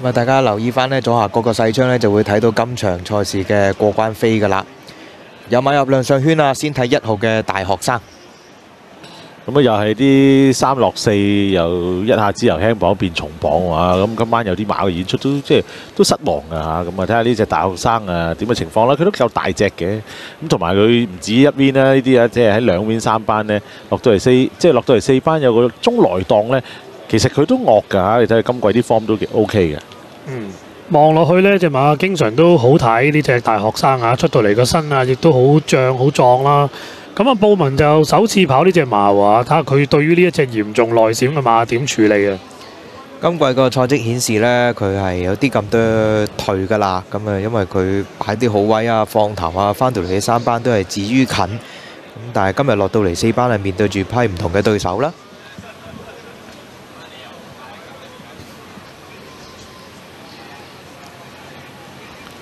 咁啊，大家留意翻呢左下角個細窗呢，就會睇到今場賽事嘅過關飛噶啦。有馬入亮相圈啊，先睇1號嘅大學生。咁啊，又係啲3落4，又一下子由輕磅變重磅啊！咁今晚有啲馬嘅演出都失望㗎嚇。咁啊，睇下呢隻大學生啊點嘅情況啦。佢都夠大隻嘅，咁同埋佢唔止一邊啦，呢啲啊，即係喺兩邊3班呢，落到嚟4班有個中來檔呢，其實佢都惡㗎嚇。你睇下今季啲 form 都 OK 嘅。望落去呢隻馬經常都好睇，呢隻大學生啊，出到嚟個身啊，亦都好脹好壯啦。咁啊，布文就首次跑呢隻馬喎，睇下佢對於呢一隻嚴重內閃嘅馬點處理啊！今季個賽績顯示呢，佢係有啲咁多退㗎啦。咁啊，因為佢擺啲好位啊、放頭啊，翻到嚟嘅3班都係至於近。咁但係今日落到嚟4班係面對住批唔同嘅對手啦。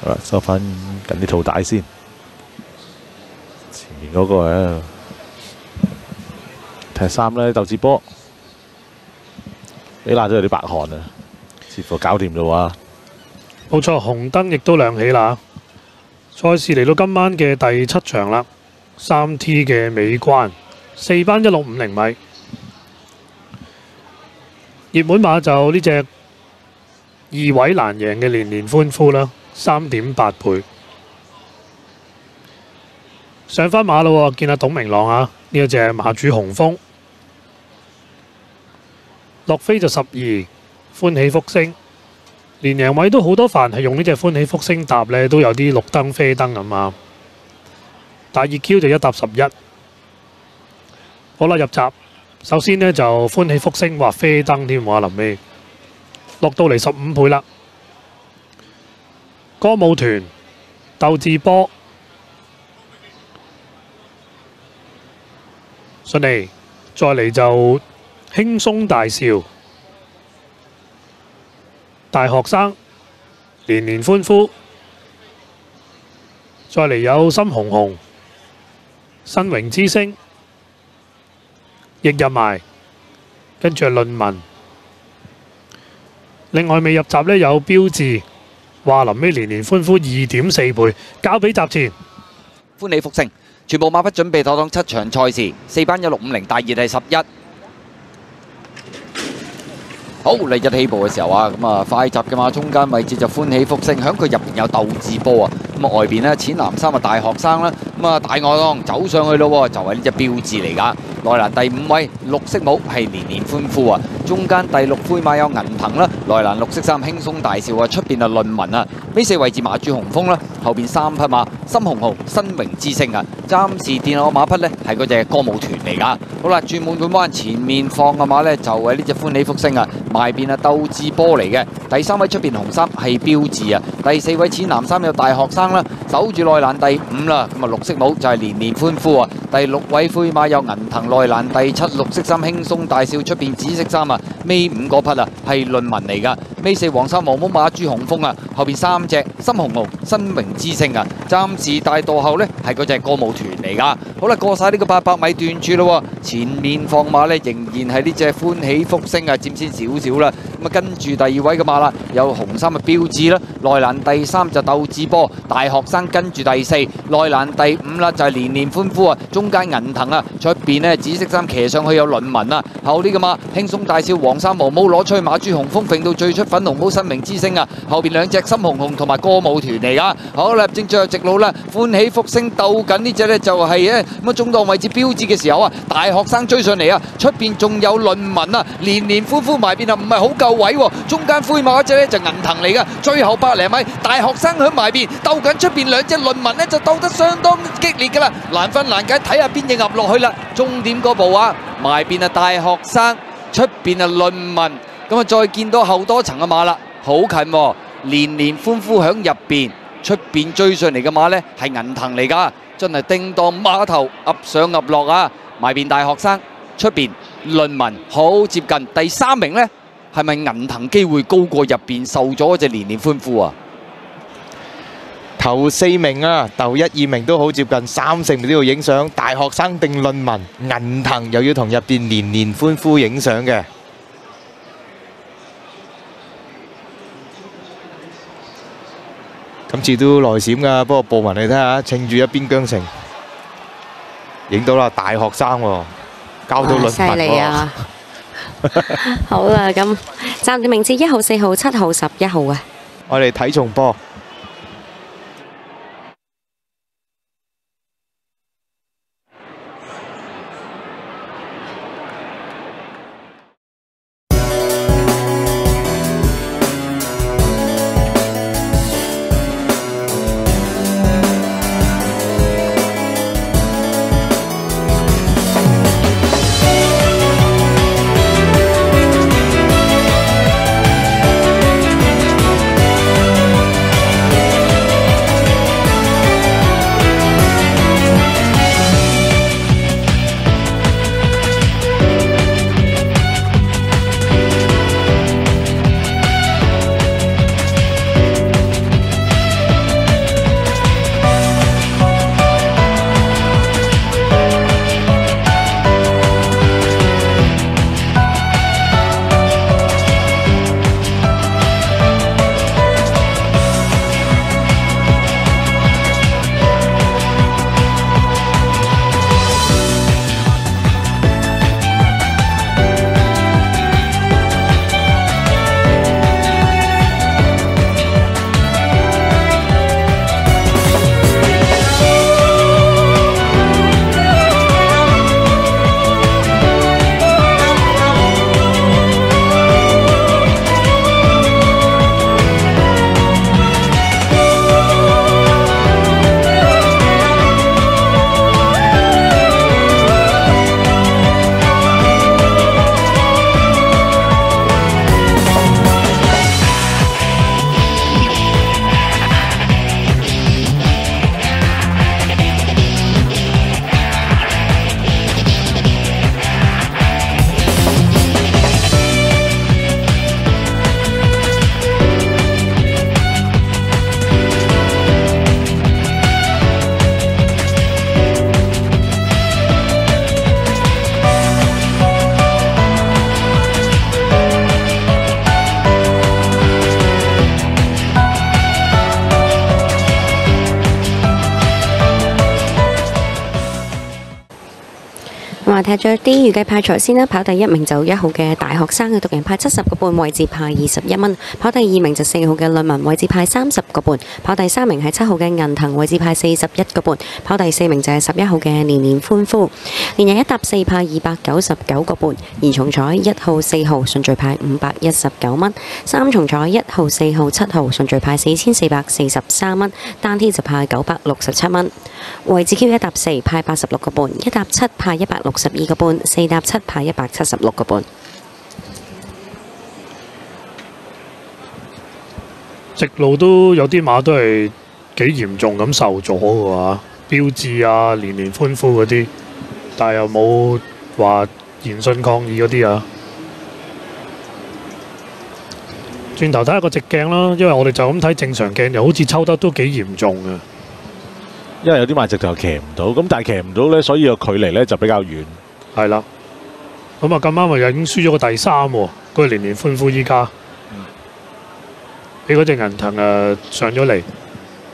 好啦，收翻緊啲套帶先。前面嗰個啊，踢3咧，鬥智波，你拉咗有啲白汗啊，似乎搞掂咗啊！冇錯，紅燈亦都亮起啦。賽事嚟到今晚嘅第7場啦，3T 嘅尾關，4班1650米。熱門馬就呢隻2位難贏嘅年年歡呼啦，3.8倍。上翻馬咯，見阿董明朗啊，呢一隻馬主雄風，落飛就12，歡喜福星，連贏位都好多凡係用呢隻歡喜福星搭呢，都有啲綠燈啡燈咁啊。大熱 Q 就1搭11，好啦入閘，首先呢就歡喜福星話啡燈添喎，臨尾落到嚟15倍啦。歌舞團鬥智波。順利，再嚟就輕鬆大笑，大學生年年歡呼，再嚟有心紅紅，新榮之星，亦入埋，跟住係論文。另外未入閘呢，有標誌，話臨尾年年歡呼2.4倍，交俾閘前。歡喜福星。全部馬匹準備妥當7場賽事，4班1650大熱係11。好，嚟日起步嘅時候啊，咁啊快閘嘅馬中間位置就歡喜福星，響佢入邊有鬥智波啊，咁啊外邊呢，淺藍衫啊大學生啦，咁啊大外檔走上去咯，就係呢隻標誌嚟㗎。內欄第5位綠色帽係年年歡呼啊，中間第6灰馬有銀藤啦，內欄綠色衫輕鬆大笑啊，出邊啊論文啊，尾4位置馬主紅風啦，後邊3匹馬心紅紅新榮之星啊，暫時電腦馬匹呢係嗰隻歌舞團嚟㗎。好啦，轉滿貫彎前面放嘅馬呢，就係呢隻歡喜福星啊，埋邊啊鬥智波嚟嘅，第3位出邊紅衫係標誌啊，第4位淺藍衫有大學生啦，守住內欄第5啦，咁啊綠色帽就係年年歡呼啊，第6位灰馬有銀藤，內欄第7綠色衫輕鬆大笑，出邊紫色衫啊，尾5嗰匹啊係論文嚟㗎，尾4黃衫黃帽馬主紅風啊，後邊3隻心紅紅新榮之星啊，暫時大墮後呢係嗰隻歌舞團嚟㗎。好啦，過晒呢個800米段處咯，前面放馬呢仍然係呢隻歡喜福星啊，佔先少少啦。咁啊跟住第2位嘅馬啦，有紅衫嘅標誌啦，內欄第3就鬥智波，大學生跟住第4，內欄第5啦就係年年歡呼啊，中間銀藤啊，出邊呢紫色衫騎上去有論文啊，後呢個馬輕鬆大笑，黃衫黃帽攞出去馬主紅風揈到最出粉紅帽新明之星啊，後邊2隻心紅紅同埋歌舞團嚟㗎。好啦，正最後直路啦，歡喜福星鬥緊呢隻呢就係咧咁啊中檔位置標誌嘅時候啊，大學生追上嚟啊，出邊仲有論文啊，年年歡呼埋邊啊，唔係好夠位喎，中間灰馬嗰隻呢就銀藤嚟㗎，最後100零米大學生響埋邊鬥緊，出邊2隻論文呢就鬥得相當激烈㗎啦，難分難解，睇下邊隻壓落去啦，終點嗰步啊，埋邊啊大學生，出邊啊論文，咁啊再見到後多層嘅馬啦，好近喎，年年歡呼響入邊，出邊追上嚟嘅馬呢係銀藤嚟㗎，真係叮當馬頭噏上噏落啊！埋邊大學生，出邊論文好接近第3名呢，係咪銀藤機會高過入邊受咗嗰隻年年歡呼啊？頭4名啊，頭1、2名都好接近，3、4名都要影相。大學生定論文，銀藤又要同入邊年年歡呼影相嘅。今次都內閃㗎，不過布文你睇下，稱住一邊疆城，影到啦，大學生喎，交到論犀文喎。利啊！好啦，咁暫定名字1號、4號、7號、11號啊。我哋睇重播。踢咗啲預計派賽先啦，跑第1名就1號嘅大學生嘅獨贏派70個半，位置派21蚊；跑第2名就4號嘅論文，位置派30個半；跑第3名係7號嘅銀藤，位置派41個半；跑第4名就係11號嘅年年歡呼，連日一搭4派299個半；二重彩1號、4號順序派519蚊；三重彩1號、4號、7號順序派4443蚊，單天就派967蚊。位置 Q 一搭4派86個半，一搭7派162個半，四搭7派176個半。直路都有啲馬都係幾嚴重咁受阻嘅喎，標誌啊、年年歡呼嗰啲，但係又冇話言訊抗議嗰啲啊。轉頭睇下個直鏡啦，因為我哋就咁睇正常鏡，又好似抽得都幾嚴重嘅。因為有啲馬直頭騎唔到，咁但係騎唔到呢，所以個距離呢就比較遠。係啦，咁啊咁啱咪已經輸咗個第3喎，佢年年歡呼依家，俾嗰隻銀藤上咗嚟，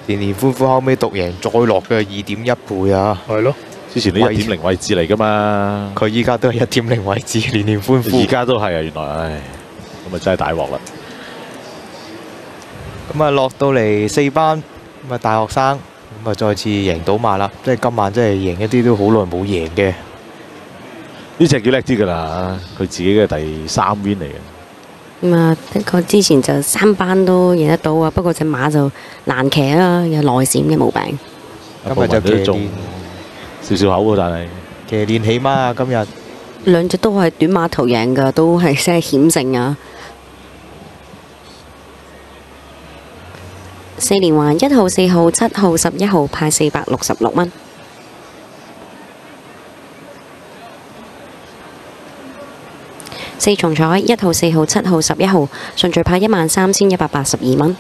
年年歡呼後尾獨贏再落嘅2.1倍啊！係咯，之前呢1.0位置嚟㗎嘛，佢依家都係1.0位置，年年歡呼。而家都係啊，原來唉，咁啊真係大鑊啦！咁啊落到嚟4班，咁啊大學生。咁啊，再次贏到馬啦！即係今晚真係贏一啲都好耐冇贏嘅。呢隻叫叻啲㗎啦，佢自己嘅第3 win 嚟嘅。咁啊，的確之前就3班都贏得到啊，不過隻馬就難騎啦，有內閃嘅毛病。今日就騎練少少口喎，但係騎練起碼啊！今日兩隻都係短馬途贏㗎，都係真係險勝啊！4連環1號、4號、7號、11號派466蚊。4重彩1號、4號、7號、11號順序派13182蚊。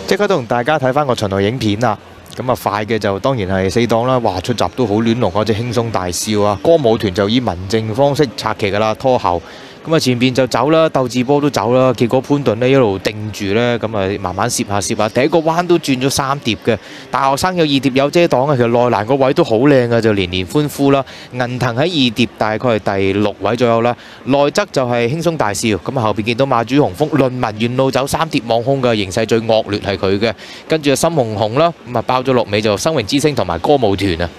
即刻同大家睇翻個巡邏影片啦。咁啊快嘅就當然係4檔啦，哇出閘都好亂龍，嗰隻輕鬆大笑啊！歌舞團就以民政方式策騎㗎啦，拖後。咁啊前邊就走啦，鬥智波都走啦，結果潘頓呢一路定住呢，咁啊慢慢攝下，第一個彎都轉咗3碟嘅。大學生有2碟有遮擋啊，其實內欄個位都好靚嘅，就連連歡呼啦。銀藤喺2碟大概係第6位左右啦，內側就係輕鬆大笑。咁啊後邊見到馬主雄風論文沿路走3碟望空嘅形勢最惡劣係佢嘅，跟住就深紅紅啦，咁啊包咗落尾就生榮之星同埋歌舞團啊。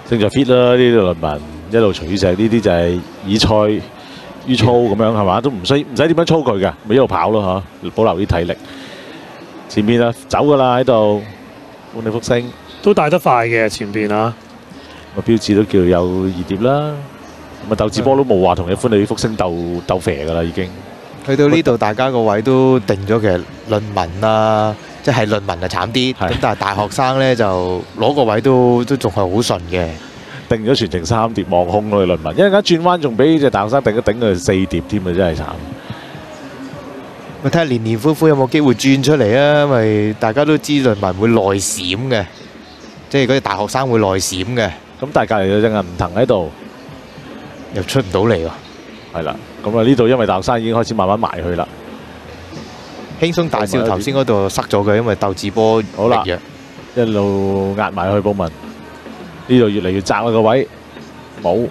勝在 fit 啦，呢啲論文一路隨石，呢啲就係以賽於操咁樣係嘛，都唔使點樣操佢㗎，咪一路跑咯嚇，保留啲體力。前面啊走㗎啦喺度，歡喜福星都帶得快嘅前邊啊！個標誌都叫有2碟啦。咁啊鬥智波都冇話同你歡喜福星鬥肥㗎啦已經。去到呢度大家個位都定咗，其實論文啊，即係論文就慘啲，咁但係大學生呢，就攞個位都仲係好順嘅。定咗全程3碟望空咯，論文，因為而家轉彎仲俾隻大學生頂佢4碟添啊，真係慘。咪睇下連連歡呼有冇機會轉出嚟啊？因為大家都知論文會內閃嘅，即係嗰啲大學生會內閃嘅。咁但係隔離有隻銀藤喺度，又出唔到嚟喎。係啦，咁啊呢度因為大學生已經開始慢慢埋去啦。輕鬆大笑頭先嗰度塞咗佢，因為鬥智波好啦，一路壓埋去寶文。呢度越嚟越窄啦個位，冇，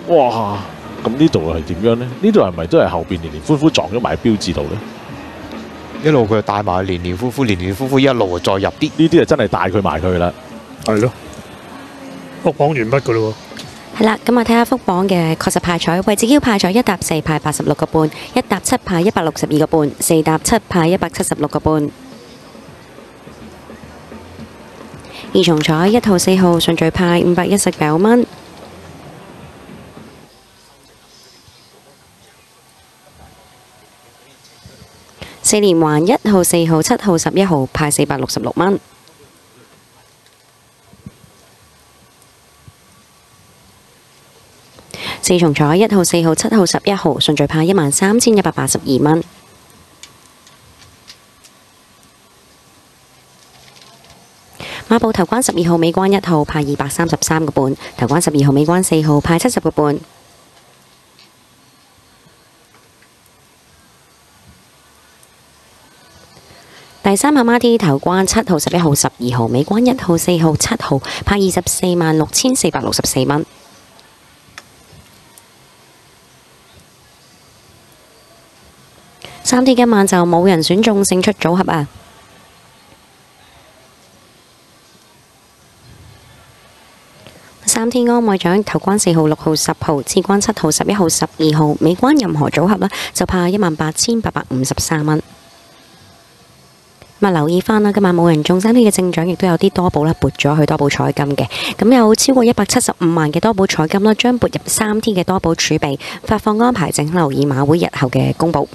哇！咁呢度係點樣呢？呢度係咪都係後邊連連歡呼撞咗埋標誌度呢？一路佢帶埋連連歡呼，連連歡呼一路再入啲，呢啲係真係帶佢埋去啦。係咯，福榜完畢㗎咯係啦，咁我睇下福榜嘅確實派彩，位置 Q 派彩1搭4派86個半，1搭7派162個半，4搭7派176個半。二重彩1號4號順序派519蚊。4連環1號4號7號11號派466蚊。四重彩1號4號7號11號順序派13182蚊。馬報頭關12號尾關1號派233個半，頭關12號尾關4號派70個半。第三號孖 D 頭關7號11號12號尾關1號4號7號派246464蚊。3D 今晚就冇人選中勝出組合啊！3天安慰獎頭關4號6號10號，次關7號11號12號，尾關任何組合呢就派18853蚊。留意翻啦，今晚冇人中3天嘅正獎，亦都有啲多寶啦，撥咗去多寶彩金嘅。咁有超過175萬嘅多寶彩金啦，將撥入3天嘅多寶儲備，發放安排請留意馬會日後嘅公佈。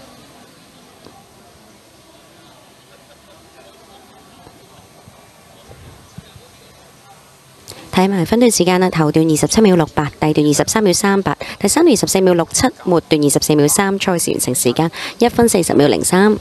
睇埋分段時間啦，頭段27秒68，第段23秒38，第三段14秒67，末段24秒3，賽事完成時間1分40秒03。